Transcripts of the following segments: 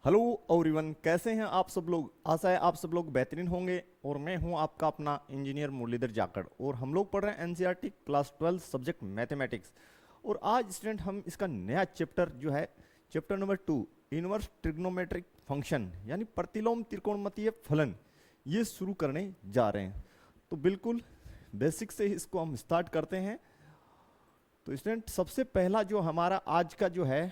Hello everyone, कैसे हैं आप सब लोग। आशा है आप सब लोग बेहतरीन होंगे। और मैं हूं आपका अपना इंजीनियर मुरलीधर जाखड़ और हम लोग पढ़ रहे हैं एनसीईआरटी क्लास 12 सब्जेक्ट मैथमेटिक्स। और आज स्टूडेंट हम इसका नया चैप्टर जो है chapter number 2 inverse trigonometric function यानी प्रतिलोम त्रिकोणमितीय फलन ये शुरू करने जा रहे हैं। तो बिल्कुल बेसिक से इसको हम स्टार्ट करते हैं। तो स्टूडेंट सबसे पहला जो हमारा आज का जो है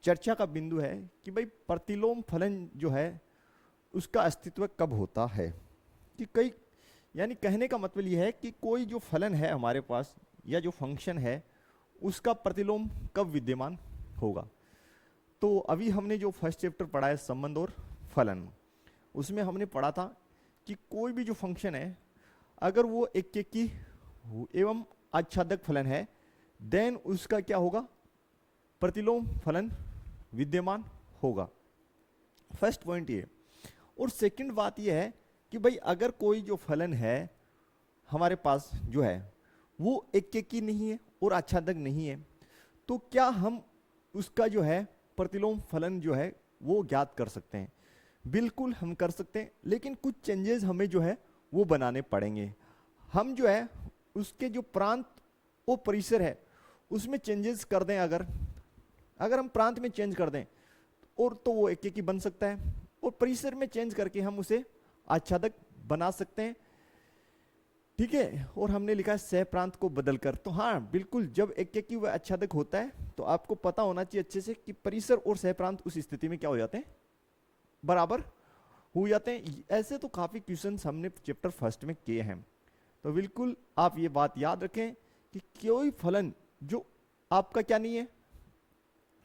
चर्चा का बिंदु है कि भाई प्रतिलोम फलन जो है उसका अस्तित्व कब होता है। कि कई यानी कहने का मतलब यह है कि कोई जो फलन है हमारे पास या जो फंक्शन है उसका प्रतिलोम कब विद्यमान होगा। तो अभी हमने जो फर्स्ट चैप्टर पढ़ा है संबंध और फलन, उसमें हमने पढ़ा था कि कोई भी जो फंक्शन है अगर वो एकेकी एवं आच्छादक फलन है देन उसका क्या होगा, प्रतिलोम फलन विद्यमान होगा। फर्स्ट पॉइंट ये। और सेकंड बात ये है कि भाई अगर कोई जो फलन है हमारे पास जो है वो एकेकी नहीं है और आच्छादक नहीं है तो क्या हम उसका जो है प्रतिलोम फलन जो है वो ज्ञात कर सकते हैं। बिल्कुल हम कर सकते हैं, लेकिन कुछ चेंजेस हमें जो है वो बनाने पड़ेंगे। हम जो है उसके जो प्रांत और परिसर है उसमें चेंजेस कर दें। अगर हम प्रांत में चेंज कर दें और तो वो एकेकी बन सकता है, और परिसर में चेंज करके हम उसे आच्छादक बना सकते हैं। ठीक है। और हमने लिखा है सह प्रांत को बदलकर। तो हाँ बिल्कुल, जब एकेकी व आच्छादक होता है तो आपको पता होना चाहिए अच्छे से कि परिसर और सह प्रांत उस स्थिति में क्या हो जाते हैं, बराबर हो जाते हैं। ऐसे तो काफी क्वेश्चंस हमने चैप्टर फर्स्ट में किए हैं। तो बिल्कुल आप ये बात याद रखें कि कोई फलन जो आपका क्या नहीं है,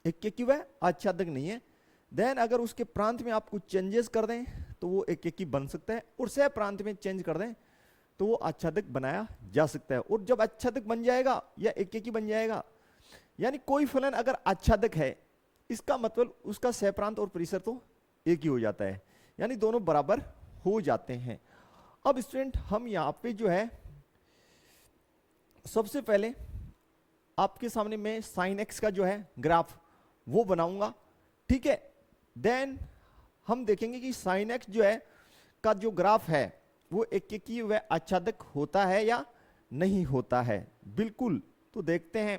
एकेकी व आच्छादक नहीं है, देन अगर उसके प्रांत में आप कुछ चेंजेस कर दें तो वो एकेकी बन सकता है, और सह प्रांत में चेंज कर दें तो वो आच्छादक बनाया जा सकता है। और जब आच्छादक बन जाएगा या एकेकी बन जाएगा, यानी कोई फलन अगर आच्छादक है इसका मतलब उसका सह प्रांत और परिसर तो एक ही हो जाता है, यानी दोनों बराबर हो जाते हैं। अब स्टूडेंट हम यहाँ पे जो है सबसे पहले आपके सामने मैं साइन एक्स का जो है ग्राफ वो बनाऊंगा। ठीक है। देन हम देखेंगे कि साइन एक्स जो है का जो ग्राफ है वो एकेकी व आच्छादक होता है या नहीं होता है। बिल्कुल, तो देखते हैं।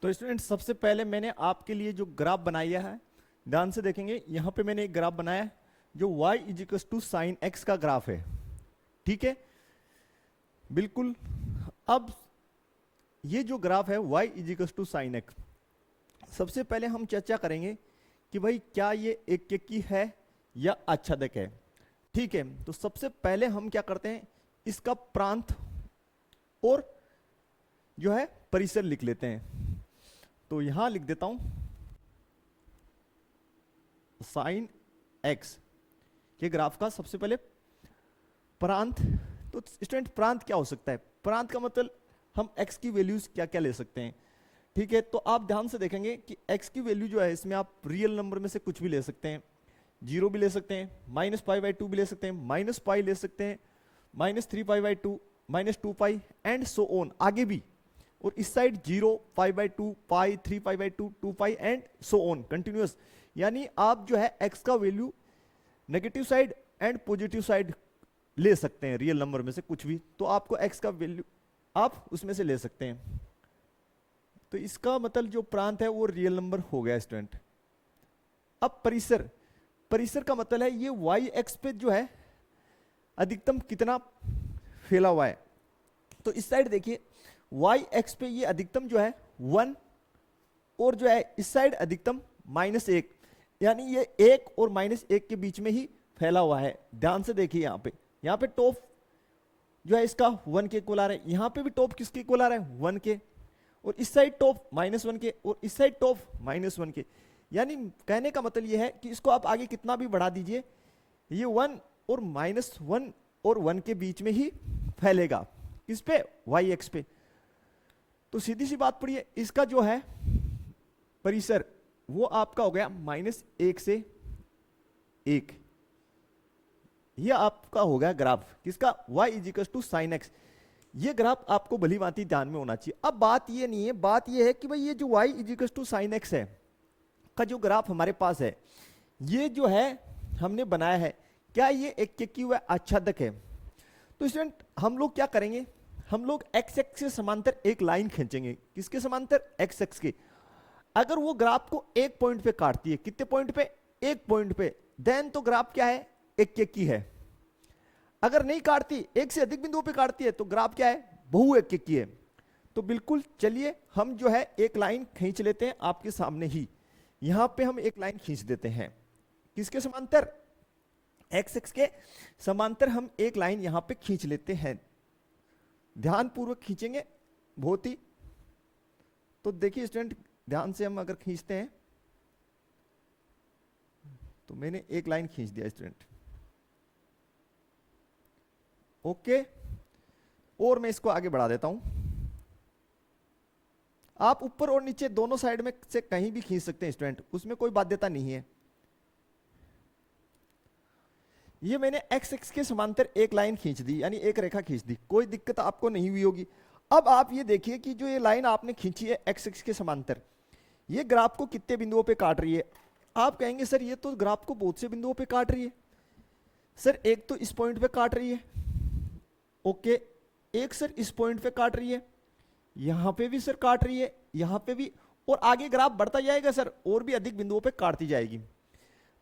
तो स्टूडेंट सबसे पहले मैंने आपके लिए जो ग्राफ बनाया है ध्यान से देखेंगे। यहां पे मैंने एक ग्राफ बनाया है जो y is equals to sine X का ग्राफ है। ठीक है। बिल्कुल। अब ये जो ग्राफ है y is equals to sine X, सबसे पहले हम चर्चा करेंगे कि भाई क्या ये एकेकी है या आच्छादक है। ठीक है। तो सबसे पहले हम क्या करते हैं, इसका प्रांत और जो है परिसर लिख लेते हैं। तो यहां लिख देता हूं साइन एक्स के ग्राफ का सबसे पहले प्रांत। तो स्टूडेंट प्रांत क्या हो सकता है, प्रांत का मतलब हम x की वैल्यूज क्या क्या ले सकते हैं। ठीक है। तो आप ध्यान से देखेंगे कि x की वैल्यू जो है इसमें आप रियल नंबर में से कुछ भी ले सकते हैं, 0 भी ले सकते हैं, -π/2 भी ले सकते हैं, -π ले सकते हैं, -3π/2, -2π एंड सो ऑन आगे भी। और इस side 0, π/2, π, 3π/2, 2π and so on continuous. यानी आप जो है x का value negative side and positive side ले सकते हैं, रियल नंबर में से कुछ भी। तो आपको x का वैल्यू आप उसमें से ले सकते हैं। तो इसका मतलब जो प्रांत है वो रियल नंबर हो गया स्टूडेंट। अब परिसर, परिसर का मतलब है ये y एक्स पे जो है अधिकतम कितना फैला हुआ है। तो इस साइड देखिए y एक्स पे ये अधिकतम जो है 1 और जो है इस साइड अधिकतम -1, यानी ये 1 और -1 के बीच में ही फैला हुआ है। ध्यान से देखिए यहाँ पे टॉप जो है इसका 1 के इक्वल आ रहा है, यहाँ पे भी टॉप किसके इक्वल आ रहा है 1 के, और इस साइड टॉप -1 के और इस साइड टॉप -1 के। यानी कहने का मतलब ये है कि इसको आप आगे कितना भी बढ़ा दीजिए ये 1 और -1 और 1 के बीच में ही फैलेगा। किस पे, y एक्स पे। तो सीधी सी बात पड़ी है, इसका जो है परिसर वो आपका हो गया -1 से 1। यह आपका हो गया ग्राफ किसका, y is equals to sine X. ये ग्राफ आपको भली भांति ध्यान में होना चाहिए। अब बात ये नहीं है, बात ये है कि भाई ये जो y is equals to sine X है का जो ग्राफ हमारे पास है, ये जो है हमने बनाया है, क्या ये एक की हुआ आच्छादक है? तो स्टूडेंट हम लोग क्या करेंगे, हम लोग एक्स एक्स के समांतर एक लाइन खींचेंगे। किसके समांतर? एक्स एक्स के। अगर वो ग्राफ को एक पॉइंट पे काटती है, कितने पॉइंट पे? एक पॉइंट पे, देन तो ग्राफ क्या है? एक की है। अगर नहीं काटती, एक से अधिक बिंदुओं पे काटती है, तो ग्राफ क्या है? बहु एक की है। तो बिल्कुल चलिए हम जो है एक लाइन खींच लेते हैं आपके सामने ही। यहां पे हम एक लाइन खींच देते हैं, किसके समांतर? एक्स एक्स के समांतर हम एक लाइन यहां पे खींच लेते हैं। ध्यान पूर्वक खींचेंगे बहुत ही। तो देखिए स्टूडेंट, ध्यान से हम अगर खींचते हैं, तो मैंने एक लाइन खींच दिया स्टूडेंट, ओके। और मैं इसको आगे बढ़ा देता हूं। आप ऊपर और नीचे दोनों साइड में से कहीं भी खींच सकते हैं स्टूडेंट, उसमें कोई बाध्यता नहीं है। ये मैंने एक्स एक्स के समांतर एक लाइन खींच दी, यानी एक रेखा खींच दी, कोई दिक्कत आपको नहीं हुई होगी। अब आप ये देखिए कि जो ये लाइन आपने खींची है एक्स एक्स के समांतर, ये ग्राफ को कितने बिंदुओं पे काट रही है? आप कहेंगे सर ये तो ग्राफ को बहुत से बिंदुओं पे काट रही है। सर एक तो इस पॉइंट पे काट रही है, ओके। एक सर इस पॉइंट पे काट रही है, यहां पे भी सर काट रही है, यहां पे भी, और आगे ग्राफ बढ़ता जाएगा सर, और भी अधिक बिंदुओं पे काटती जाएगी।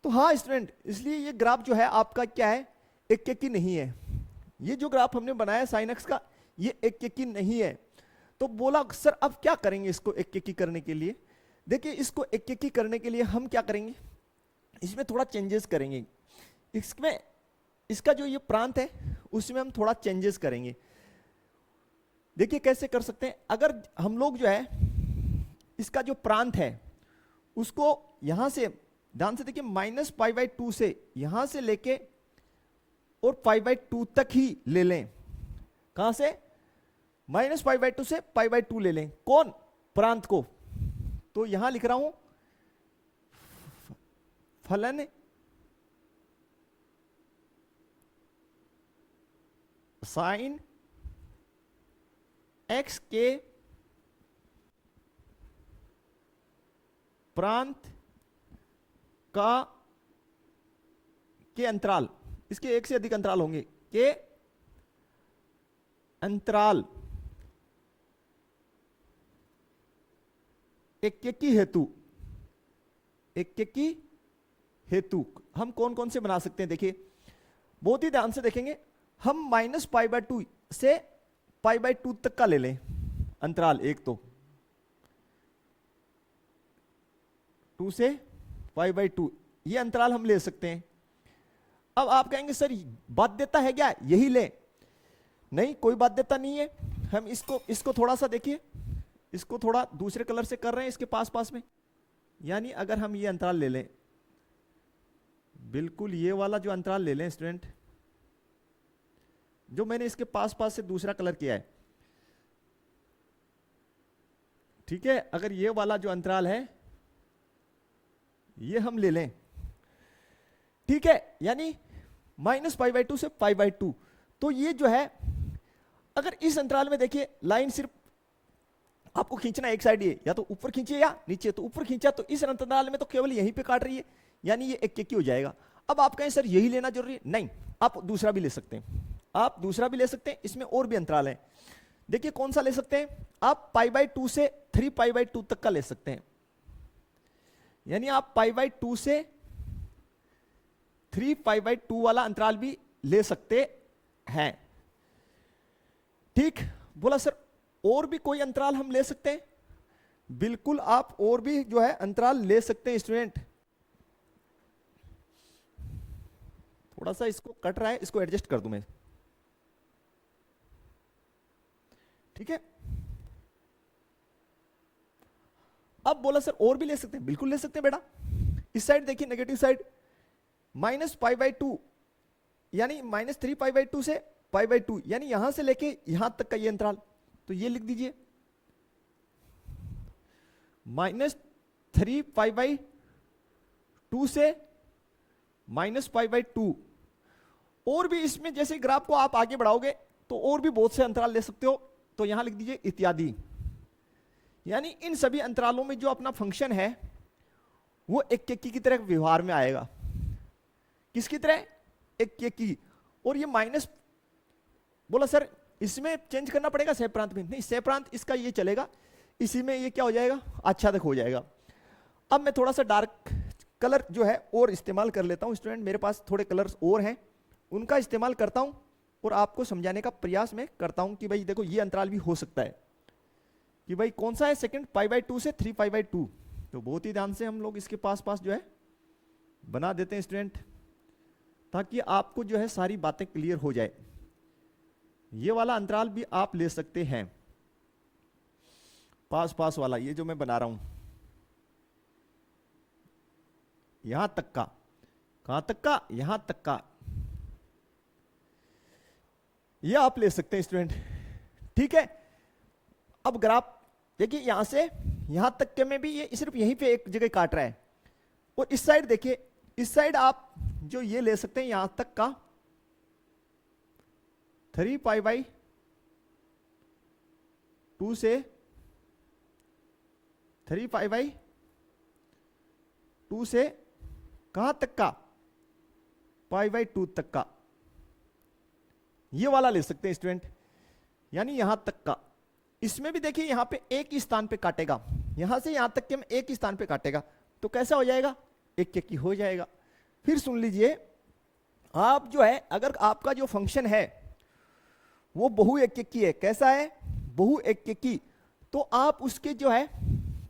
तो हाँ स्टूडेंट, इसलिए ये ग्राफ जो है आपका क्या है? एक की नहीं है। ये जो ग्राफ हमने बनाया साइन एक्स का, ये एक की नहीं है। तो बोला सर अब क्या करेंगे इसको एक की करने के लिए? देखिए इसको एक की करने के लिए हम क्या करेंगे, इसमें थोड़ा चेंजेस करेंगे। इसमें इसका जो ये प्रांत है उसमें हम थोड़ा चेंजेस करेंगे। देखिए कैसे कर सकते हैं, अगर हम लोग जो है इसका जो प्रांत है उसको यहां से, ध्यान से देखिए, -π/2 से यहां से लेके और π/2 तक ही ले लें। कहां से? -π/2 से π/2 ले लें। कौन? प्रांत को। तो यहां लिख रहा हूं फलन साइन एक्स के प्रांत का के अंतराल, इसके एक से अधिक अंतराल होंगे, के अंतराल एक की हेतु, एक की हेतु हम कौन कौन से बना सकते हैं? देखिए बहुत ही ध्यान से देखेंगे। हम -π/2 से π/2 तक का ले लें अंतराल, एक तो 2 से π/2 ये अंतराल हम ले सकते हैं। अब आप कहेंगे सर बाध्यता है क्या, यही ले? नहीं, कोई बाध्यता नहीं है। हम इसको थोड़ा सा देखिए, इसको थोड़ा दूसरे कलर से कर रहे हैं इसके पास पास में। यानी अगर हम ये अंतराल ले लें, बिल्कुल ये वाला जो अंतराल ले लें स्टूडेंट, जो मैंने इसके पास पास से दूसरा कलर किया है, ठीक है। अगर ये वाला जो अंतराल है ये हम ले लें, ठीक है, यानी -π/2 से π/2। तो ये जो है, अगर इस अंतराल में देखिए लाइन सिर्फ आपको खींचना एक साइड, ये या तो ऊपर खींचिए या नीचे, तो ऊपर खींचा तो इस अंतराल में तो केवल यहीं पे काट रही है, यानी ये एक की हो जाएगा। अब आप कहें सर यही लेना जरूरी है? नहीं, आप दूसरा भी ले सकते हैं, आप दूसरा भी ले सकते हैं। इसमें और भी अंतराल है, देखिए कौन सा ले सकते हैं आप? π/2 से 3π/2 तक का ले सकते हैं, यानी आप π/2 से 3π/2 वाला अंतराल भी ले सकते हैं, ठीक। बोला सर और भी कोई अंतराल हम ले सकते हैं? बिल्कुल आप और भी जो है अंतराल ले सकते हैं स्टूडेंट। थोड़ा सा इसको कट रहा है, इसको एडजस्ट कर दूं मैं, ठीक है। अब बोला सर और भी ले सकते हैं, बिल्कुल ले सकते हैं बेटा। इस साइड देखिए नेगेटिव साइड, -π/2 यानी -3π/2 से π/2, यानी यहां से लेके यहां तक का ये अंतराल, तो ये लिख दीजिए -3π/2 से -π/2। और भी इसमें जैसे ग्राफ को आप आगे बढ़ाओगे तो और भी बहुत से अंतराल ले सकते हो, तो यहां लिख दीजिए इत्यादि। यानी इन सभी अंतरालों में जो अपना फंक्शन है वो एक एक की तरह व्यवहार में आएगा। किसकी तरह? एक एक की। और ये माइनस बोला सर इसमें चेंज करना पड़ेगा सह प्रांत में, नहीं सह प्रांत इसका ये चलेगा, इसी में ये क्या हो जाएगा, आच्छादक हो जाएगा। अब मैं थोड़ा सा डार्क कलर जो है और इस्तेमाल कर लेता हूं स्टूडेंट, मेरे पास थोड़े कलर्स और हैं, उनका इस्तेमाल करता हूं और आपको समझाने का प्रयास में करता हूं कि भाई देखो ये अंतराल भी हो सकता है कि भाई कौन सा है, सेकंड π/2 से 3π/2। तो बहुत ही ध्यान से हम लोग इसके पास पास जो है बना देते हैं स्टूडेंट, ताकि आपको जो है सारी बातें क्लियर हो जाए। ये वाला अंतराल भी आप ले सकते हैं, पास पास वाला ये जो मैं बना रहा हूं, यहां तक का, कहां तक का, यहां तक का, ये आप ले सकते हैं स्टूडेंट। ठीक है, अब ग्राफ देखिए यहां से यहां तक के में भी ये सिर्फ यहीं पे एक जगह काट रहा है, और इस साइड देखिए, इस साइड आप जो ये ले सकते हैं यहां तक का 3π/2 से 3π/2 से कहां तक का, π/2 तक का, ये वाला ले सकते हैं स्टूडेंट, यानी यहां तक का। इसमें भी देखिए यहां पे एक ही स्थान पे काटेगा, यहां से यहां तक के में एक ही स्थान पे काटेगा, तो कैसा हो जाएगा, एक एक ही हो जाएगा। फिर सुन लीजिए, आप जो है अगर आपका जो फंक्शन है वो बहु एक एक की है, कैसा है, बहु एक एक की, तो आप उसके जो है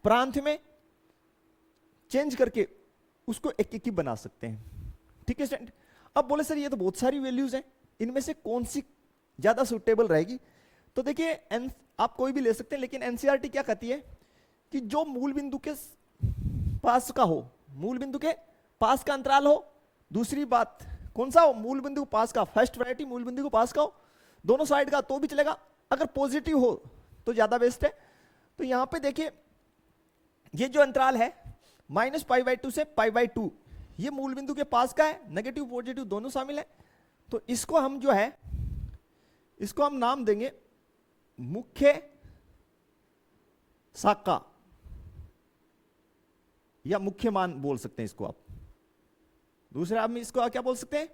प्रांत में चेंज करके उसको एक एक की बना सकते हैं। ठीक है स्टूडेंट। अब बोले सर ये तो बहुत सारी वैल्यूज हैं, इनमें से कौन सी ज्यादा सुटेबल रहेगी? तो देखिए आप कोई भी ले सकते हैं, लेकिन एनसीईआरटी क्या कहती है कि जो मूल बिंदु के पास का हो, मूल बिंदु के पास का अंतराल हो, दूसरी बात कौन सा हो, मूल बिंदु के पास का, फर्स्ट वैरायटी मूल बिंदु के पास का हो, दोनों साइड का तो भी चलेगा, अगर पॉजिटिव हो तो ज्यादा बेस्ट है। तो यहां पे देखिए ये जो अंतराल है -π/2 से π/2, ये मूल बिंदु के पास का है, नेगेटिव पॉजिटिव दोनों शामिल है। तो इसको हम जो है इसको हम नाम देंगे मुख्य शाखा, या मुख्य मान बोल सकते हैं इसको आप। दूसरा हम इसको क्या बोल सकते हैं,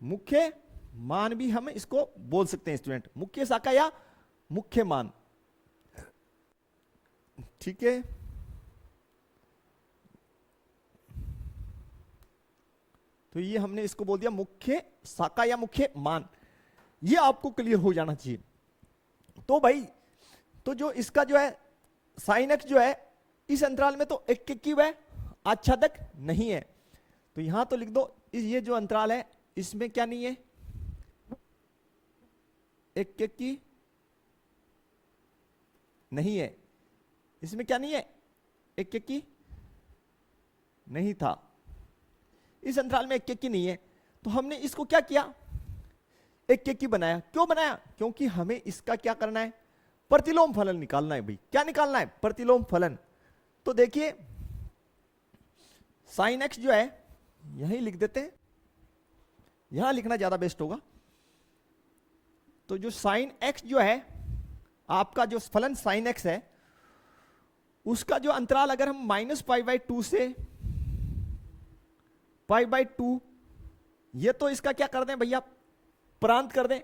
मुख्य मान भी हम इसको बोल सकते हैं स्टूडेंट, मुख्य शाखा या मुख्य मान। ठीक है, तो ये हमने इसको बोल दिया मुख्य शाखा या मुख्य मान, ये आपको क्लियर हो जाना चाहिए। तो भाई तो जो इसका जो है साइन एक्स जो है इस अंतराल में तो एक एक की वह आच्छादक नहीं है, तो यहां तो लिख दो ये जो अंतराल है इसमें क्या नहीं है, एक एक की नहीं है, इसमें क्या नहीं है, एक एक की नहीं था, इस अंतराल में एक एक की नहीं है। तो हमने इसको क्या किया, एक एक की बनाया। क्यों बनाया, क्योंकि हमें इसका क्या करना है, प्रतिलोम फलन निकालना है। भाई क्या निकालना है, प्रतिलोम फलन। तो देखिए साइन एक्स जो है यहीं लिख देते हैं, यहां लिखना ज्यादा बेस्ट होगा। तो जो साइन एक्स जो है आपका जो फलन साइन एक्स है उसका जो अंतराल अगर हम -π/2 से π/2, ये तो इसका क्या कर दें भैया, प्रांत कर दें,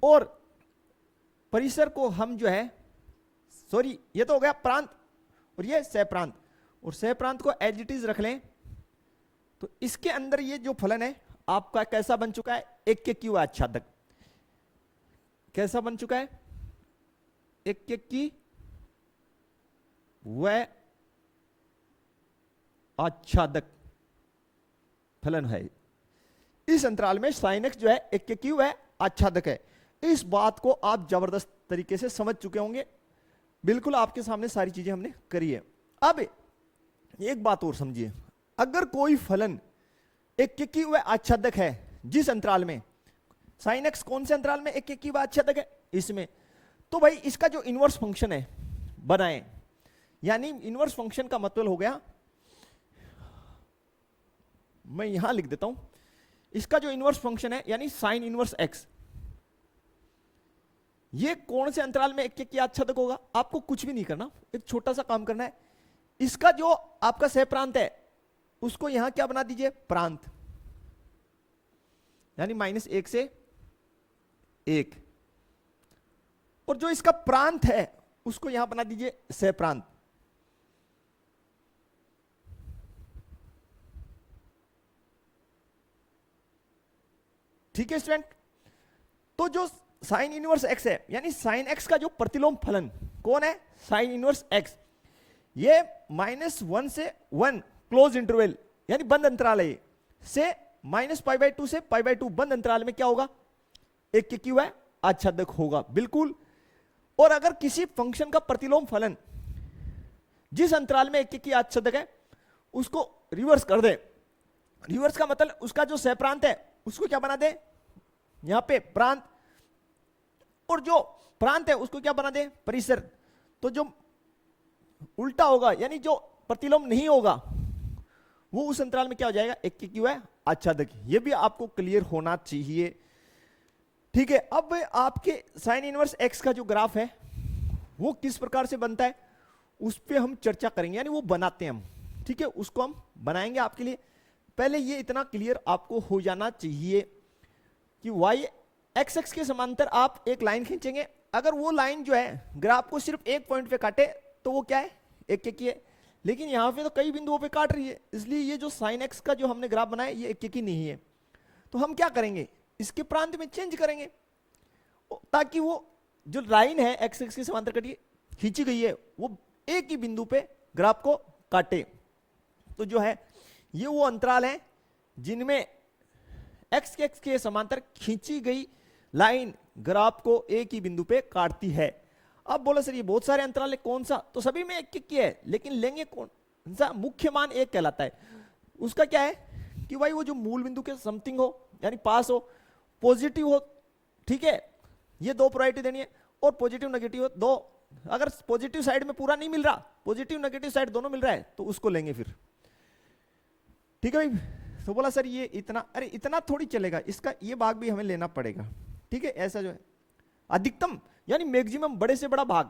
और परिसर को हम जो है सॉरी ये तो हो गया प्रांत और ये सह प्रांत, और सह प्रांत को एज इट इज रख लें। तो इसके अंदर ये जो फलन है आपका कैसा बन चुका है, एक एक की वह आच्छादक, कैसा बन चुका है, एक एक की वह आच्छादक फलन है। इस अंतराल में साइन एक्स जो है एक एक की वह आच्छादक है। इस बात को आप जबरदस्त तरीके से समझ चुके होंगे, बिल्कुल आपके सामने सारी चीजें हमने करी है। अब एक बात और समझिए, अगर कोई फलन एक एक की वह आच्छादक है जिस अंतराल में, साइन एक्स कौन से अंतराल में एक एक की वह आच्छादक है, इसमें, तो भाई इसका जो इनवर्स फंक्शन है बनाएं। यानी इनवर्स फंक्शन का मतलब हो गया, मैं यहां लिख देता हूं, इसका जो इनवर्स फंक्शन है यानी साइन इनवर्स एक्स, ये कौन से अंतराल में एक एक की आच्छादक होगा। आपको कुछ भी नहीं करना, एक छोटा सा काम करना है, इसका जो आपका सह प्रांत है उसको यहां क्या बना दीजिए, प्रांत, यानी -1 से 1, और जो इसका प्रांत है उसको यहां बना दीजिए सह प्रांत। ठीक है स्टूडेंट, तो जो साइन इनवर्स एक्स है, यानी साइन एक्स का जो प्रतिलोम फलन कौन है, साइन इनवर्स एक्स, ये -1 से 1 क्लोज इंटरवल यानी बंद अंतराल है, से -π/2 से π/2 बंद अंतराल में क्या होगा, एक के क्यू है आच्छादक होगा, बिल्कुल। और अगर किसी फंक्शन का प्रतिलोम फलन जिस अंतराल में एक के क्यू आच्छादक है उसको रिवर्स कर दे, रिवर्स का मतलब उसका जो सहप्रांत है उसको क्या बना दे, यहां पे प्रांत, और जो प्रांत है उसको क्या बना दे, परिसर। तो जो उल्टा होगा यानी जो प्रतिलोम नहीं होगा वो उस अंतराल में क्या हो जाएगा, एक के क्यू है आच्छादक। ये भी आपको क्लियर होना चाहिए। ठीक है, अब आपके साइन इनवर्स एक्स का जो ग्राफ है वो किस प्रकार से बनता है उस पर हम चर्चा करेंगे, यानी वो बनाते हैं हम। ठीक है, उसको हम बनाएंगे आपके लिए। पहले ये इतना क्लियर आपको हो जाना चाहिए कि वाई एक्स एक्स के समांतर आप एक लाइन खींचेंगे, अगर वो लाइन जो है ग्राफ को सिर्फ एक पॉइंट पे काटे तो वो क्या है, एक के की है, लेकिन यहां पे तो कई बिंदुओं पे काट रही है, इसलिए ये जो साइन एक्स का जो हमने ग्राफ बनाया ये एक के की नहीं है। तो हम क्या करेंगे, इसके प्रांत में चेंज करेंगे ताकि वो जो लाइन है एक्स एक्स के समांतर कटी खींची गई है वो एक ही बिंदु पे ग्राफ को काटे। तो जो है ये वो अंतराल है जिनमें एक्स के समांतर खींची गई लाइन ग्राफ को एक ही बिंदु पे काटती है। अब बोला सर ये बहुत सारे अंतराल है, कौन सा, तो सभी में एक एक की है, लेकिन लेंगे कौन सा, मुख्य मान एक कहलाता है। उसका क्या है कि भाई वो जो मूल बिंदु के समथिंग हो यानी पास हो, पॉजिटिव हो, ठीक है, ये दो प्रोबेबिलिटी देनी है, और पॉजिटिव नेगेटिव हो दो। अगर पॉजिटिव साइड में पूरा नहीं मिल रहा, पॉजिटिव नेगेटिव साइड दोनों मिल रहा है तो उसको लेंगे फिर। ठीक है भाई, तो बोला सर ये इतना, अरे इतना थोड़ी चलेगा, इसका ये भाग भी हमें लेना पड़ेगा। ठीक है, ऐसा जो है अधिकतम यानी मैक्सिमम बड़े से बड़ा भाग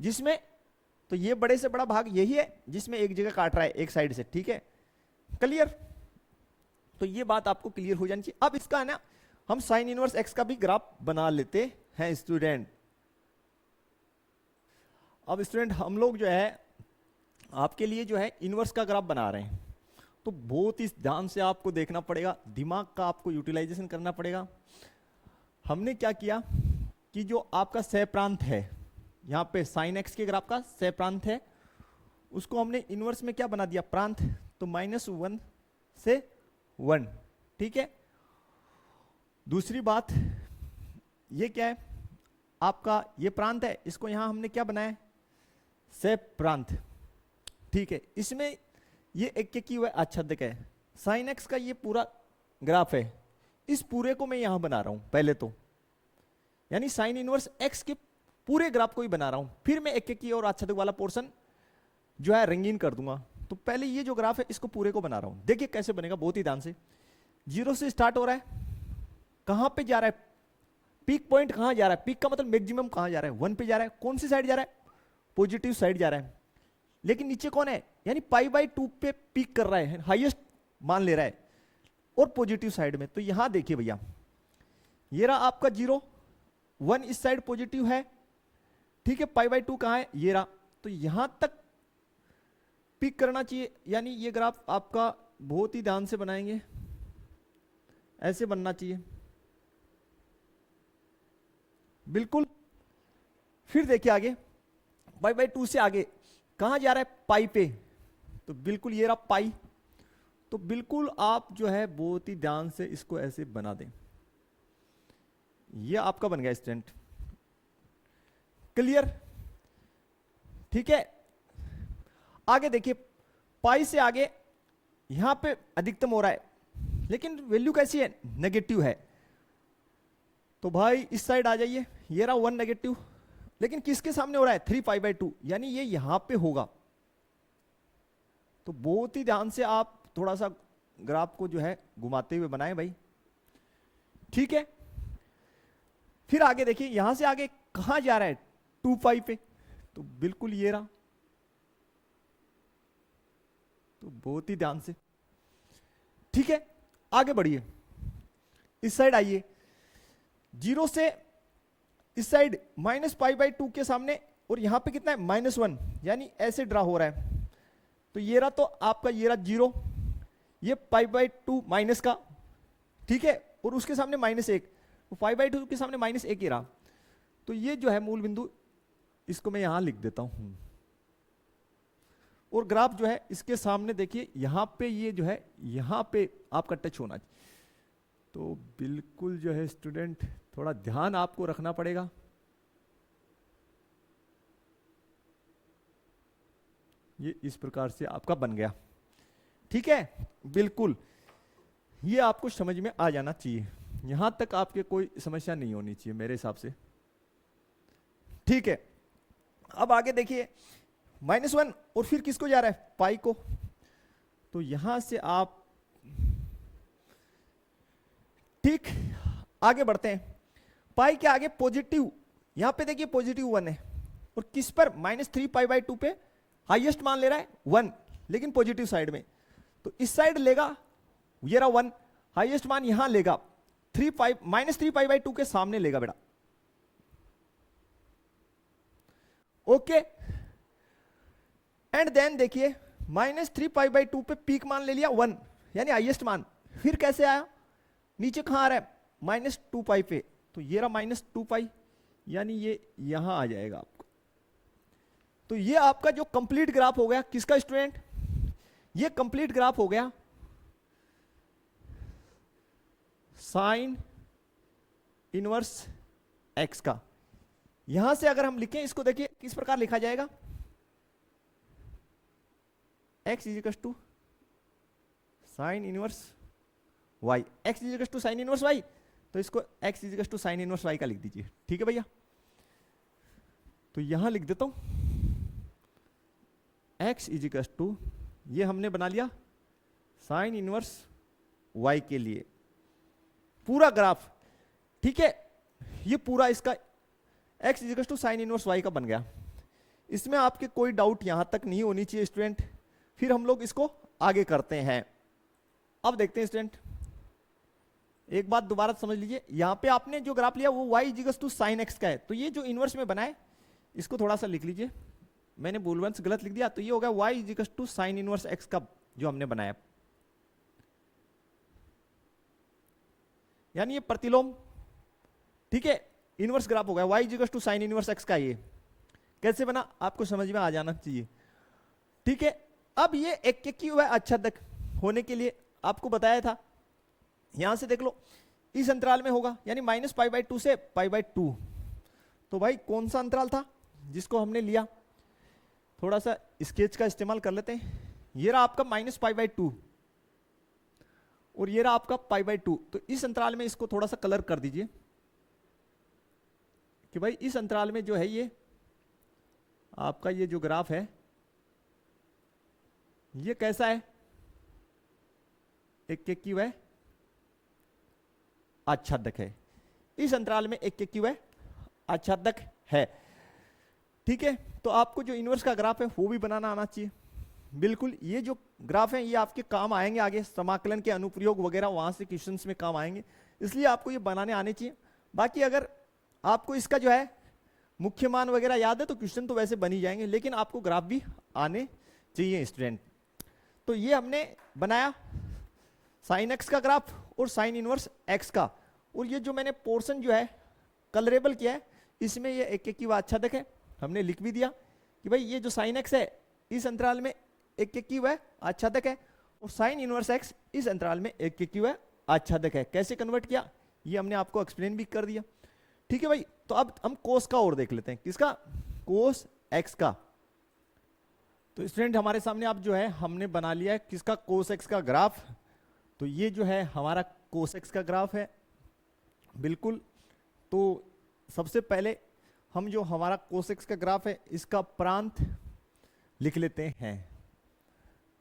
जिसमें, तो ये बड़े से बड़ा भाग यही है जिसमें एक जगह काट रहा है एक साइड से। ठीक है, क्लियर, तो ये बात आपको क्लियर हो जानी चाहिए। अब इसका है ना हम साइन इनवर्स एक्स का भी ग्राफ बना लेते हैं स्टूडेंट। अब स्टूडेंट हम लोग जो है आपके लिए जो है इनवर्स का ग्राफ बना रहे हैं, तो बहुत ही ध्यान से आपको देखना पड़ेगा, दिमाग का आपको यूटिलाइजेशन करना पड़ेगा। हमने क्या किया कि जो आपका सह प्रांत है यहां पे साइन एक्स के ग्राफ का सह प्रांत है उसको हमने इनवर्स में क्या बना दिया, प्रांत, तो -1 से 1। ठीक है, दूसरी बात ये क्या है, आपका ये प्रांत है, इसको यहां हमने क्या बनाया, सह प्रांत। ठीक है, इसमें ये एक के की हुआ आच्छादक है, साइन एक्स का ये पूरा ग्राफ है, इस पूरे को मैं यहां बना रहा हूं पहले तो, यानी साइन इनवर्स एक्स के पूरे ग्राफ को ही बना रहा हूं, फिर मैं एक के की और आच्छादक वाला पोर्शन जो है रंगीन कर दूंगा। तो पहले ये जो ग्राफ है इसको पूरे को बना रहा हूं, देखिए कैसे बनेगा, बहुत ही ध्यान से। 0 से स्टार्ट हो रहा है, कहां पे जा रहा है, पीक पॉइंट कहां जा रहा है, पीक का मतलब मैक्सिमम कहां जा रहा है, 1 पे जा रहा है, कौन सी साइड जा रहा है, पॉजिटिव साइड जा रहा है, लेकिन नीचे कौन है, यानी π/2 पे पीक कर रहा है, हाईएस्ट मान ले रहा है, और पॉजिटिव साइड में। तो यहां देखिए भैया, ये रहा आपका 0, 1 इस साइड पॉजिटिव है, ठीक है, π/2 कहां है, ये रहा, तो यहां तक पिक करना चाहिए, यानी ये ग्राफ आपका बहुत ही ध्यान से बनाएंगे, ऐसे बनना चाहिए बिल्कुल। फिर देखिए आगे π/2 से आगे कहां जा रहा है, पाई पे, तो बिल्कुल ये रहा पाई, तो बिल्कुल आप जो है बहुत ही ध्यान से इसको ऐसे बना दें, ये आपका बन गया स्टूडेंट, क्लियर। ठीक है, आगे देखिए पाई से आगे यहां पे अधिकतम हो रहा है, लेकिन वैल्यू कैसी है, नेगेटिव है, तो भाई इस साइड आ जाइए, ये रहा 1 नेगेटिव, लेकिन किसके सामने हो रहा है, 3π/2, यानी ये यहां पे होगा। तो बहुत ही ध्यान से आप थोड़ा सा ग्राफ को जो है घुमाते हुए बनाएं भाई। ठीक है, फिर आगे देखिए यहां से आगे कहां जा रहा है, 2π पे, तो बिल्कुल ये रहा, तो बहुत ही ध्यान से, ठीक है। आगे बढ़िए, इस साइड आइए, 0 से इस साइड -π/2 के सामने, और यहां पे कितना है -1, यानी ऐसे ड्रा हो रहा है। तो ये रहा, तो आपका ये रहा 0, ये π/2 माइनस का, ठीक है, और उसके सामने -1, तो π/2 के सामने -1 ही रहा। तो ये जो है मूल बिंदु, इसको मैं यहां लिख देता हूं, और ग्राफ जो है इसके सामने देखिए, यहां पे ये जो है यहां पे आपका टच होना चाहिए। तो बिल्कुल जो है स्टूडेंट, थोड़ा ध्यान आपको रखना पड़ेगा। ये इस प्रकार से आपका बन गया, ठीक है, बिल्कुल ये आपको समझ में आ जाना चाहिए। यहां तक आपके कोई समस्या नहीं होनी चाहिए मेरे हिसाब से, ठीक है। अब आगे देखिए, -1, और फिर किसको जा रहा है, पाई को। तो यहां से आप ठीक आगे बढ़ते हैं, पाई के आगे पॉजिटिव, यहां पे देखिए पॉजिटिव 1 है, और किस पर -3π/2 पे हाईएस्ट मान ले रहा है 1, लेकिन पॉजिटिव साइड में। तो इस साइड लेगा, ये रहा 1, हाईएस्ट मान यहां लेगा -3π/2 के सामने लेगा बेटा, ओके। एंड देन देखिए, -3π/2 पे पीक मान ले लिया 1, यानी हाईएस्ट मान। फिर कैसे आया, नीचे कहां आ रहा है, -2π पे, तो ये रहा -2π, यानी ये यहां आ जाएगा आपको। तो ये आपका जो कंप्लीट ग्राफ हो गया किसका स्टूडेंट, ये कंप्लीट ग्राफ हो गया साइन इनवर्स एक्स का। यहां से अगर हम लिखें इसको, देखिए किस प्रकार लिखा जाएगा, x is equals to sine inverse y, x is equals to sine inverse y, तो इसको x is equals to sine inverse y का लिख दीजिए, ठीक है भैया। तो यहां लिख देता हूं x इजिकल्स टू, ये हमने बना लिया साइन इनवर्स y के लिए पूरा ग्राफ, ठीक है। ये पूरा इसका x is equals to sine inverse y का बन गया। इसमें आपके कोई डाउट यहां तक नहीं होनी चाहिए स्टूडेंट। फिर हम लोग इसको आगे करते हैं। अब देखते हैं स्टूडेंट, एक बात दोबारा समझ लीजिए, यहां पे आपने जो ग्राफ लिया वो y is equals to sine x का है, तो ये जो इनवर्स में बना है इसको थोड़ा सा लिख लीजिए, मैंने बोलवंश गलत लिख दिया, तो ये होगा y is equals to sine inverse x का जो हमने बनाया, यानी ये प्रतिलोम, ठीक है, इनवर्स ग्राफ हो गया y is equals to sine inverse x का। ये कैसे बना आपको समझ में आ जाना चाहिए, ठीक है। अब ये एक हुआ आच्छादक होने के लिए आपको बताया था, यहां से देख लो इस अंतराल में होगा, यानी -π/2 से π/2। तो भाई कौन सा अंतराल था जिसको हमने लिया, थोड़ा सा स्केच का इस्तेमाल कर लेते हैं। ये रहा आपका -π/2 और ये रहा आपका π/2। तो इस अंतराल में इसको थोड़ा सा कलर कर दीजिए कि भाई इस अंतराल में जो है ये आपका ये जो ग्राफ है ये कैसा है, एक है आच्छादक है। इस अंतराल में एक है आच्छादक है, ठीक है। तो आपको जो इनवर्स का ग्राफ है वो भी बनाना आना चाहिए, बिल्कुल। ये जो ग्राफ है ये आपके काम आएंगे आगे, समाकलन के अनुप्रयोग वगैरह वहां से क्वेश्चंस में काम आएंगे, इसलिए आपको ये बनाने आने चाहिए। बाकी अगर आपको इसका जो है मुख्य मान वगैरह याद है तो क्वेश्चन तो वैसे बन ही जाएंगे, लेकिन आपको ग्राफ भी आने चाहिए स्टूडेंट। तो ये हमने बनाया साइन एक्स का ग्राफ और साइन इनवर्स एक्स का, और ये जो मैंने पोर्शन जो है कलरेबल किया है इसमें ये एक आच्छादक है, हमने लिख भी दिया कि भाई ये जो साइन एक्स है इस अंतराल में एक आच्छादक है, और साइन इनवर्स एक्स इस अंतराल में एक आच्छादक है। कैसे कन्वर्ट किया ये हमने आपको एक्सप्लेन भी कर दिया, ठीक है भाई। तो अब हम कोस का और देख लेते हैं, किसका, कोस एक्स का। तो स्टूडेंट हमारे सामने अब जो है हमने बना लिया है किसका, कोस एक्स का ग्राफ। तो ये जो है हमारा कोस एक्स का ग्राफ है, बिल्कुल। तो सबसे पहले हम जो हमारा कोस एक्स का ग्राफ है इसका प्रांत लिख लेते हैं।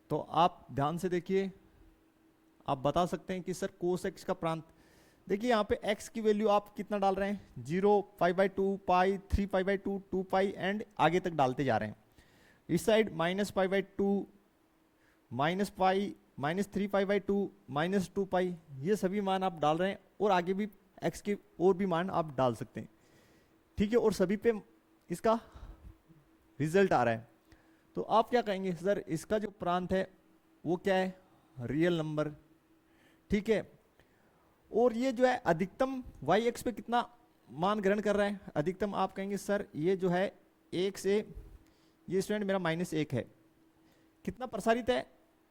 तो आप ध्यान से देखिए, आप बता सकते हैं कि सर कोस एक्स का प्रांत, देखिए यहाँ पे x की वैल्यू आप कितना डाल रहे हैं, 0, π/2, पाई, 3π/2, 2π एंड आगे तक डालते जा रहे हैं। इस साइड -π/2, माइनस पाई, -3π/2, -2π, ये सभी मान आप डाल रहे हैं और आगे भी x के और भी मान आप डाल सकते हैं, ठीक है। और सभी पे इसका रिजल्ट आ रहा है, तो आप क्या कहेंगे सर, इसका जो प्रांत है वो क्या है, रियल नंबर, ठीक है। और ये जो है अधिकतम y एक्स पे कितना मान ग्रहण कर रहा है, अधिकतम आप कहेंगे सर ये जो है 1 से, ये स्टूडेंट मेरा -1 है, कितना प्रसारित है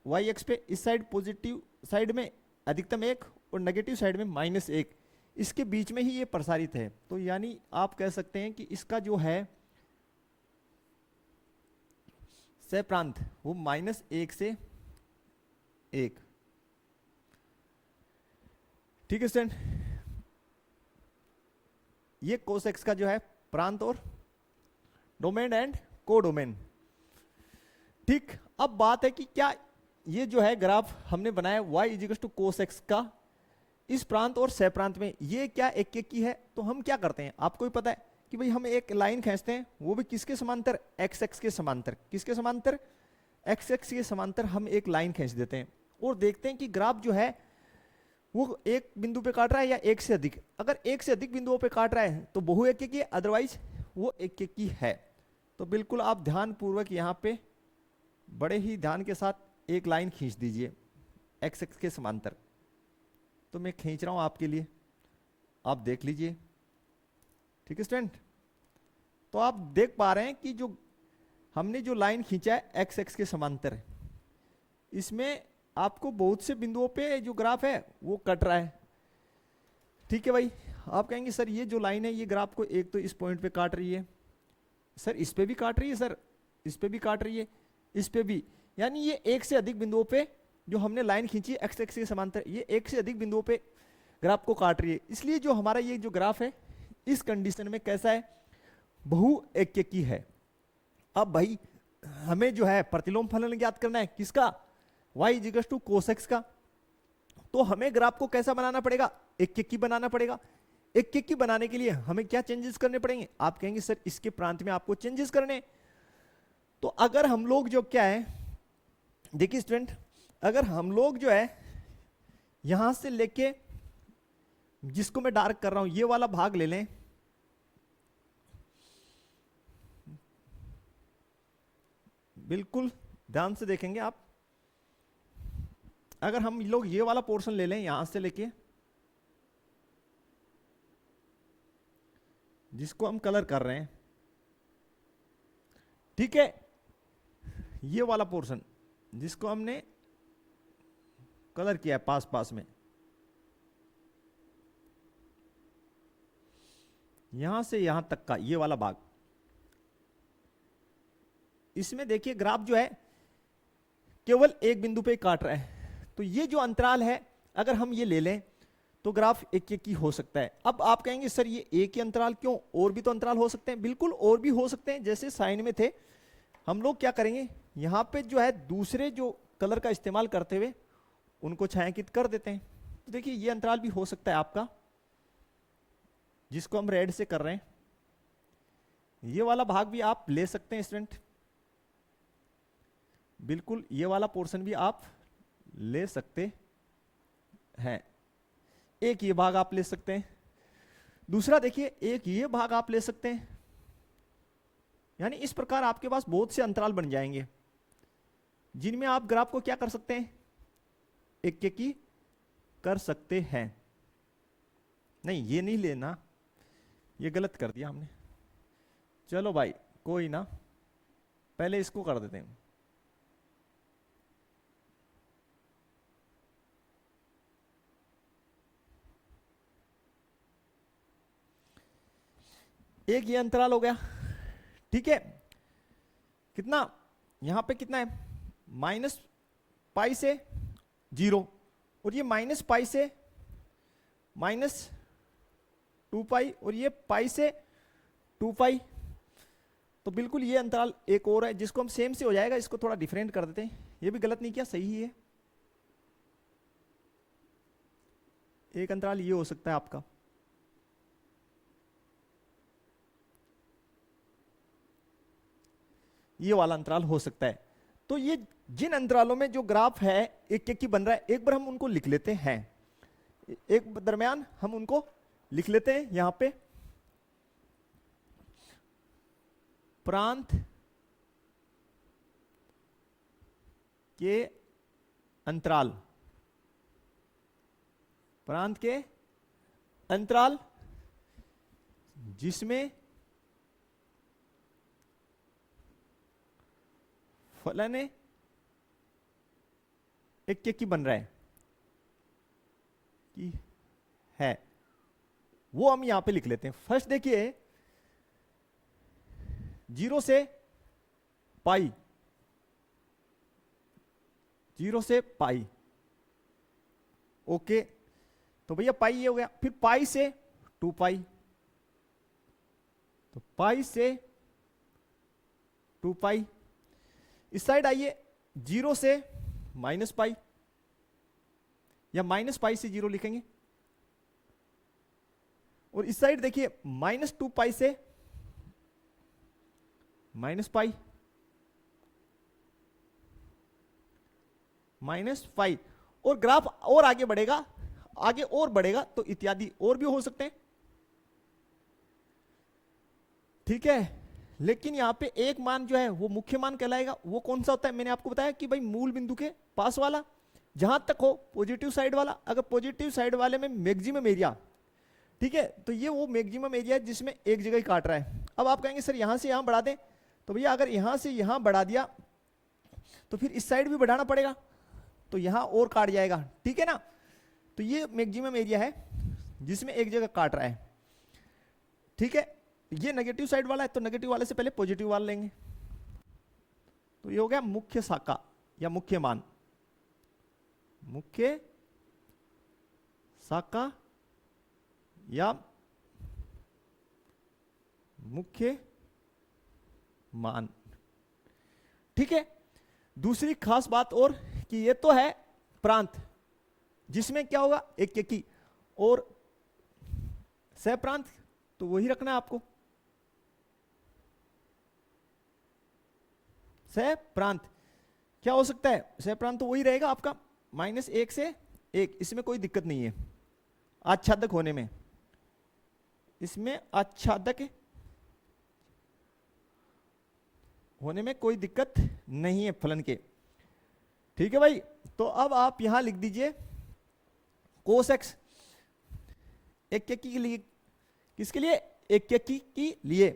y एक्स पे, इस साइड पॉजिटिव साइड में अधिकतम 1 और नेगेटिव साइड में -1, इसके बीच में ही ये प्रसारित है। तो यानी आप कह सकते हैं कि इसका जो है सह प्रांत वो -1 से 1, ठीक है स्टूडेंट। ये कोसेक्स का जो है प्रांत और डोमेन एंड कोडोमेन, ठीक। अब बात है कि क्या ये जो है ग्राफ हमने बनाया y इजिकल्स टू कोसेक्स का, इस प्रांत और सह प्रांत में ये क्या एक एक की है, तो हम क्या करते हैं, आपको भी पता है कि भाई हम एक लाइन खींचते हैं, वो भी किसके समांतर, एक्स एक्स के समांतर, किसके समांतर, एक्स एक्स के समांतर हम एक लाइन खींच देते हैं और देखते हैं कि ग्राफ जो है वो एक बिंदु पे काट रहा है या एक से अधिक, अगर एक से अधिक बिंदुओं पे काट रहा है तो बहु एक की, अदरवाइज वो एक की है। तो बिल्कुल आप ध्यान पूर्वक यहाँ पे बड़े ही ध्यान के साथ एक लाइन खींच दीजिए एक्स एक्स के समांतर, तो मैं खींच रहा हूं आपके लिए, आप देख लीजिए, ठीक है स्टूडेंट। तो आप देख पा रहे हैं कि जो हमने जो लाइन खींचा है एक्स एक्स के समांतर, इसमें आपको बहुत से बिंदुओं पे जो ग्राफ है वो कट रहा है, ठीक है भाई। आप कहेंगे सर ये जो लाइन है ये ग्राफ को एक तो इस पॉइंट पे काट रही है, सर इस पे भी काट रही है, सर इस पे भी काट रही है, इस पे भी, यानी ये एक से अधिक बिंदुओं पे जो हमने लाइन खींची है एक्स एक्स के समांतर, ये एक से अधिक बिंदुओं पे ग्राफ को काट रही है। इसलिए जो हमारा ये जो ग्राफ है इस कंडीशन में कैसा है, बहु एक की है। अब भाई हमें जो है प्रतिलोम फलन ज्ञात करना है, किसका, y इजिकल्स टू कोसेक्स का, तो हमें ग्राफ को कैसा बनाना पड़ेगा, एक की बनाना पड़ेगा। एक की बनाने के लिए हमें क्या चेंजेस करने पड़ेंगे, आप कहेंगे सर इसके प्रांत में आपको चेंजेस करने, तो अगर हम लोग जो क्या है, देखिए स्टूडेंट, अगर हम लोग जो है यहां से लेके, जिसको मैं डार्क कर रहा हूं, ये वाला भाग ले लें, बिल्कुल ध्यान से देखेंगे आप, अगर हम लोग ये वाला पोर्शन ले लें यहां से लेके, जिसको हम कलर कर रहे हैं, ठीक है, ये वाला पोर्शन जिसको हमने कलर किया है पास पास में, यहां से यहां तक का ये वाला भाग, इसमें देखिए ग्राफ जो है केवल एक बिंदु पे काट रहा है, तो ये जो अंतराल है अगर हम ये ले लें तो ग्राफ एक एक की हो सकता है। अब आप कहेंगे सर ये एक ही अंतराल क्यों, और भी तो अंतराल हो सकते हैं, बिल्कुल और भी हो सकते हैं, जैसे साइन में थे, हम लोग क्या करेंगे यहां पे जो है दूसरे जो कलर का इस्तेमाल करते हुए उनको छायांकित कर देते हैं। तो देखिए ये अंतराल भी हो सकता है आपका, जिसको हम रेड से कर रहे हैं, ये वाला भाग भी आप ले सकते हैं स्टूडेंट, बिल्कुल ये वाला पोर्शन भी आप ले सकते हैं, एक ये भाग आप ले सकते हैं, दूसरा देखिए एक ये भाग आप ले सकते हैं, यानी इस प्रकार आपके पास बहुत से अंतराल बन जाएंगे जिनमें आप ग्राफ को क्या कर सकते हैं, एक एक की कर सकते हैं। नहीं ये नहीं लेना, ये गलत कर दिया हमने, चलो भाई कोई ना, पहले इसको कर देते हैं। एक ये अंतराल हो गया, ठीक है, कितना यहां पे कितना है, -π से 0, और ये -π से -2π, और ये π से 2π, तो बिल्कुल ये अंतराल एक और है जिसको हम सेम से हो जाएगा, इसको थोड़ा डिफरेंट कर देते हैं, ये भी गलत नहीं किया, सही ही है। एक अंतराल ये हो सकता है आपका, ये वाला अंतराल हो सकता है, तो ये जिन अंतरालों में जो ग्राफ है एक एक की बन रहा है, एक बार हम उनको लिख लेते हैं, एक दरमियान हम उनको लिख लेते हैं यहां पे। प्रांत के अंतराल, प्रांत के अंतराल जिसमें फलन एक की बन रहा है कि है, वो हम यहां पे लिख लेते हैं। फर्स्ट देखिए 0 से पाई, 0 से पाई, ओके, तो भैया पाई ये हो गया। फिर पाई से 2 पाई, तो पाई से 2 पाई। इस साइड आइए 0 से माइनस पाई, या माइनस पाई से 0 लिखेंगे। और इस साइड देखिए -2 पाई से माइनस पाई, -पाई। और ग्राफ और आगे बढ़ेगा, आगे और बढ़ेगा तो इत्यादि और भी हो सकते हैं, ठीक है। लेकिन यहां पे एक मान जो है वो मुख्य मान कहलाएगा। वो कौन सा होता है, मैंने आपको बताया कि भाई मूल बिंदु के पास वाला, जहां तक हो पॉजिटिव साइड वाला। अगर पॉजिटिव साइड वाले में मैक्सिमम एरिया, ठीक है, तो ये वो मैक्सिमम एरिया है जिसमें एक जगह ही काट रहा है। अब आप कहेंगे सर यहां से यहां बढ़ा दें, तो भैया अगर यहां से यहां बढ़ा दिया तो फिर इस साइड भी बढ़ाना पड़ेगा, तो यहां और काट जाएगा, ठीक है ना। तो ये मैक्सिमम एरिया है जिसमें एक जगह काट रहा है, ठीक है। ये नेगेटिव साइड वाला है, तो नेगेटिव वाले से पहले पॉजिटिव वाला लेंगे, तो ये हो गया मुख्य शाखा या मुख्य मान, मुख्य शाखा या मुख्य मान, ठीक है। दूसरी खास बात और कि ये तो है प्रांत जिसमें क्या होगा एक की, और सह प्रांत तो वही रखना है आपको, सह प्रांत क्या हो सकता है, सह प्रांत तो वही रहेगा आपका -1 से 1, इसमें कोई दिक्कत नहीं है आच्छादक होने में, इसमें आच्छादक होने में कोई दिक्कत नहीं है फलन के, ठीक है भाई। तो अब आप यहां लिख दीजिए कोस एक्स एक के लिए, किसके लिए, एक के लिए,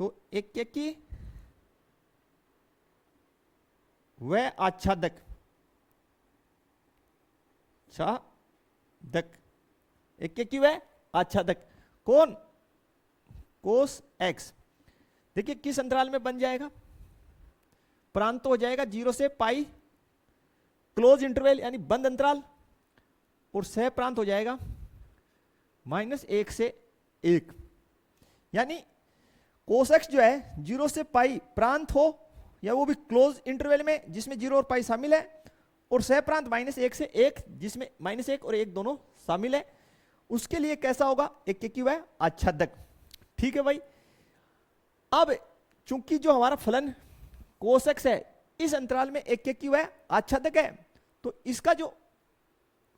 तो एक की वह आच्छादक, छादक, एक की वह आच्छादक कौन, कोस एक्स। देखिए किस अंतराल में बन जाएगा, प्रांत हो जाएगा 0 से पाई क्लोज इंटरवल यानी बंद अंतराल, और सह प्रांत हो जाएगा -1 से 1, यानी कोसेक्स जो है 0 से पाई प्रांत हो या वो भी क्लोज इंटरवल में जिसमें 0 और पाई शामिल है, और सह प्रांत -1 से 1 जिसमें -1 और 1 दोनों शामिल है, उसके लिए कैसा होगा, एक की वह आच्छादक, ठीक है भाई। अब चूंकि जो हमारा फलन कोसेक्स है इस अंतराल में एक की वह आच्छादक है, तो इसका जो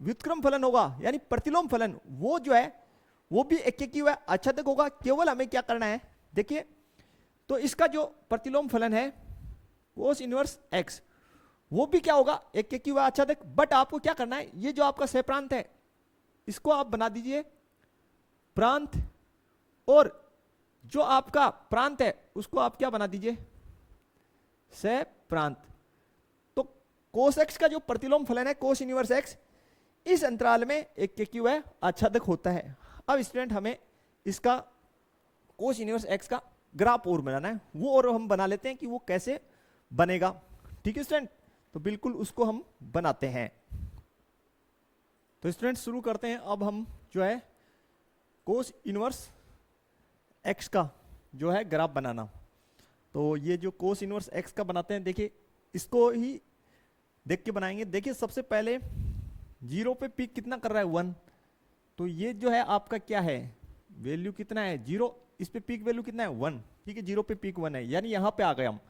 व्युत्क्रम फलन होगा यानी प्रतिलोम फलन वो जो है वो भी एक की वह आच्छादक होगा। केवल हमें क्या करना है, देखिए तो इसका जो प्रतिलोम फलन है कोस इनवर्स एक्स वो भी क्या होगा, एक की वह आच्छादक। बट आपको क्या करना है, ये जो आपका सह प्रांत है इसको आप बना दीजिए प्रांत, और जो आपका प्रांत है उसको आप क्या बना दीजिए, सह प्रांत। तो कोस एक्स का जो प्रतिलोम फलन है कोस इनवर्स एक्स इस अंतराल में एक की वह आच्छादक होता है। अब स्टूडेंट हमें इसका कोस इनवर्स एक्स का ग्राफ और बनाना है, वो और हम बना लेते हैं कि वो कैसे बनेगा, ठीक है स्टूडेंट। तो बिल्कुल उसको हम बनाते हैं। तो स्टूडेंट शुरू करते हैं। अब हम जो है कोस इनवर्स एक्स का जो है ग्राफ बनाना, तो ये जो कोस इनवर्स एक्स का बनाते हैं, देखिए इसको ही देख के बनाएंगे। देखिए सबसे पहले 0 पे पीक कितना कर रहा है 1, तो ये जो है आपका क्या है वैल्यू कितना है 0, इस पे पीक वैल्यू कितना है 1, ठीक है 0 पे पीक 1 है, यानी यहां पे आ गए हम।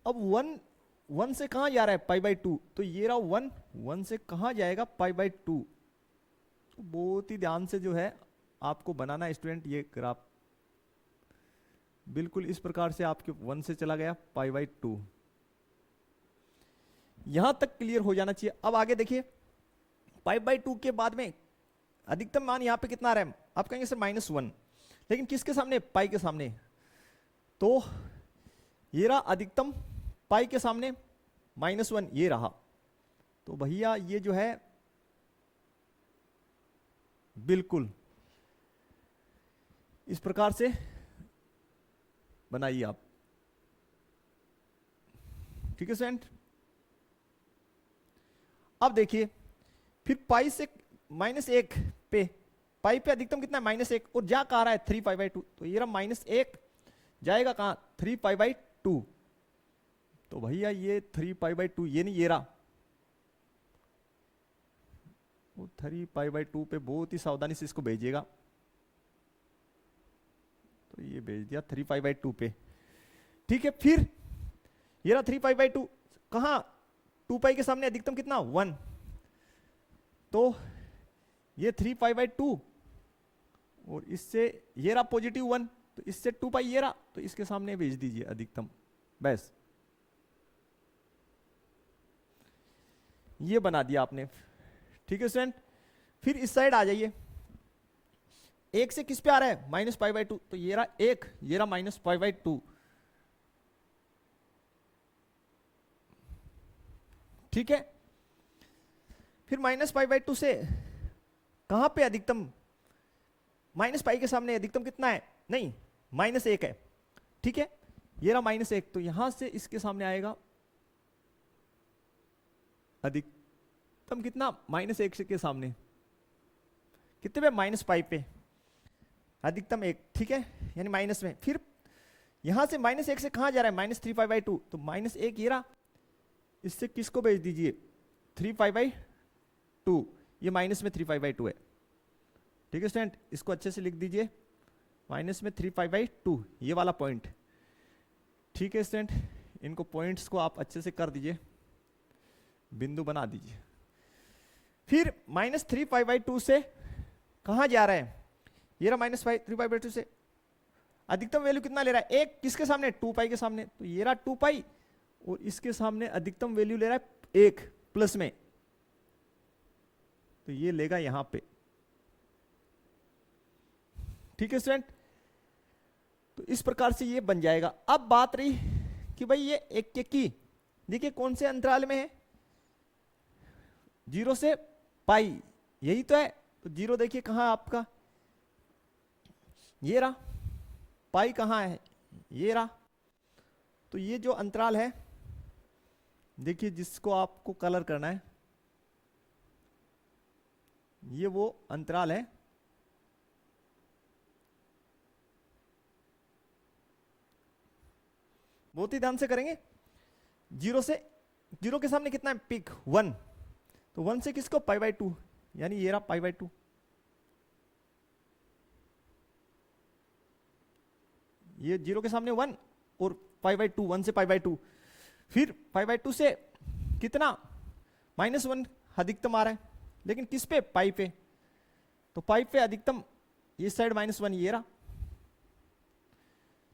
अब 1 1 से कहाँ जा रहा है, π/2, तो ये रहा 1 से कहाँ जाएगा, π/2। तो बहुत ही ध्यान से जो है आपको बनाना है स्टूडेंट ये ग्राफ, बिल्कुल इस प्रकार से आपके 1 से चला गया π/2, यहां तक क्लियर हो जाना चाहिए। अब आगे देखिए, π/2 के बाद में अधिकतम मान यहां पे कितना आ रहा है, आप कहेंगे सर -1, लेकिन किसके सामने, पाई के सामने, तो ये रहा अधिकतम पाई के सामने -1 ये रहा, तो भैया ये जो है बिल्कुल इस प्रकार से बनाइए आप, ठीक है स्टूडेंट। अब देखिए फिर पाई से -1 पे, पाई पे अधिकतम कितना है, -1, और जा कहा रहा है 3π/2, तो ये रहा -1 जाएगा कहां, 3π/2, तो भैया ये 3π/2 ये नहीं, ये रहा, वो 3π/2 पे बहुत ही सावधानी से इसको भेजिएगा, तो ये भेज दिया 3π/2 पे, ठीक है। फिर ये रहा 3π/2, कहां, 2π के सामने अधिकतम कितना 1, तो ये 3π/2, और इससे ये रहा +1, तो इससे 2π ये रहा, तो इसके सामने भेज दीजिए अधिकतम, बस ये बना दिया आपने, ठीक है स्टूडेंट। फिर इस साइड आ जाइए, 1 से किस पे आ रहा है, -π/2, तो ये रहा 1, ये रहा -π/2, ठीक है। फिर -π/2 से कहां पे अधिकतम, -π के सामने अधिकतम कितना है, नहीं -1 है, ठीक है, ये रहा -1, तो यहां से इसके सामने आएगा अधिकतम कितना, -1 के सामने कितने पे, -π पे अधिकतम 1, ठीक है, यानी माइनस में। फिर यहां से -1 से कहां जा रहा है, -3π/2, तो -1 ये रहा, इससे किसको भेज दीजिए, 3π/2, ये माइनस में 3π/2 है, ठीक है स्टूडेंट, इसको अच्छे से लिख दीजिए, माइनस में 3π/2 ये वाला पॉइंट, ठीक है स्टूडेंट, इनको पॉइंट्स को आप अच्छे से कर दीजिए, बिंदु बना दीजिए। फिर -3π/2 से कहां जा रहा है, ये रहा -3π/2 से अधिकतम वैल्यू कितना ले रहा है, 1 किसके सामने, 2π के सामने, तो ये रहा 2π, और इसके सामने अधिकतम वैल्यू ले रहा है 1 प्लस में, तो ये लेगा यहां पे, ठीक है स्टूडेंट। तो इस प्रकार से ये बन जाएगा। अब बात रही कि भाई ये एक की, देखिए कौन से अंतराल में है, 0 से पाई, यही तो है, तो 0 देखिए कहां आपका, ये रहा, पाई कहां है, ये रहा, तो ये जो अंतराल है, देखिए जिसको आपको कलर करना है, ये वो अंतराल है, बहुत ही ध्यान से करेंगे। 0 के सामने कितना है, पिक 1, तो 1 से किसको, π/2, यानी ये रहा π/2, ये 0 के सामने 1 और π/2, 1 से π/2, फिर π/2 से कितना, -1 अधिकतम आ रहा है, लेकिन किस पे, पाई पे, तो पाई पे अधिकतम इस साइड -1 ये रहा,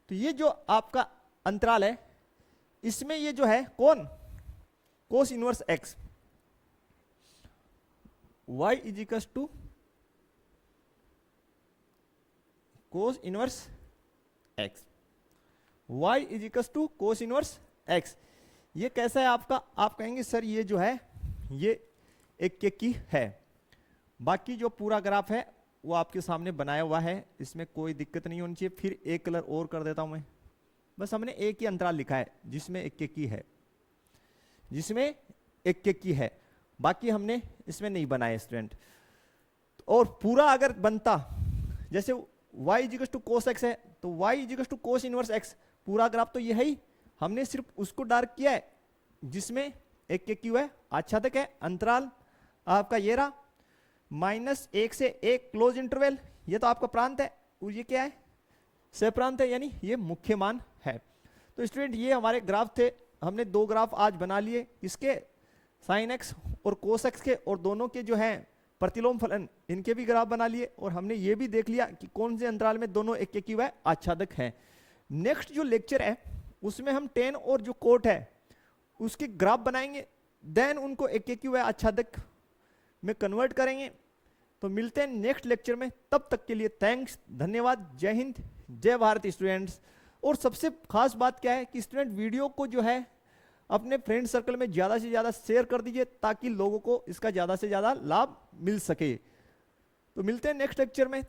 तो ये जो आपका अंतराल है, इसमें ये जो है कौन, cos inverse x, y is equals to cos inverse x, y is equals to cos inverse x, ये कैसा है आपका, आप कहेंगे सर ये जो है ये एक की है, बाकी जो पूरा ग्राफ है वो आपके सामने बनाया हुआ है, इसमें कोई दिक्कत नहीं होनी चाहिए। फिर एक कलर और कर देता हूं मैं, बस हमने एक ही अंतराल लिखा है जिसमें एक की है, जिसमें एक की है, बाकी हमने इसमें नहीं बनाया स्टूडेंट। और पूरा अगर बनता, जैसे y is equals to cos x है, तो y is equals to cos inverse x, पूरा ग्राफ तो ये है ही, हमने सिर्फ उसको डार्क किया है जिसमें एक क्यू है, आच्छादक है, अंतराल आपका ये रहा, -1 से 1 क्लोज इंटरवल, ये तो आपका प्रांत है, और ये क्या है, सह प्रांत है, यानी ये मुख्य मान है। तो स्टूडेंट ये हमारे ग्राफ थे हमने दो ग्राफ आज बना लिए, इसके साइन एक्स और कोस एक्स के, और दोनों के जो है प्रतिलोम फलन इनके भी ग्राफ बना लिए, और हमने ये भी देख लिया कि कौन से अंतराल में दोनों एक एक व आच्छादक हैं। नेक्स्ट जो लेक्चर है उसमें हम टेन और जो कोट है उसके ग्राफ बनाएंगे, देन उनको एक एक व आच्छादक में कन्वर्ट करेंगे। तो मिलते हैं नेक्स्ट लेक्चर में, तब तक के लिए थैंक्स, धन्यवाद, जय हिंद, जय भारत स्टूडेंट्स। और सबसे खास बात क्या है कि स्टूडेंट वीडियो को जो है अपने फ्रेंड सर्कल में ज़्यादा से ज़्यादा शेयर कर दीजिए ताकि लोगों को इसका ज़्यादा से ज़्यादा लाभ मिल सके। तो मिलते हैं नेक्स्ट लेक्चर में।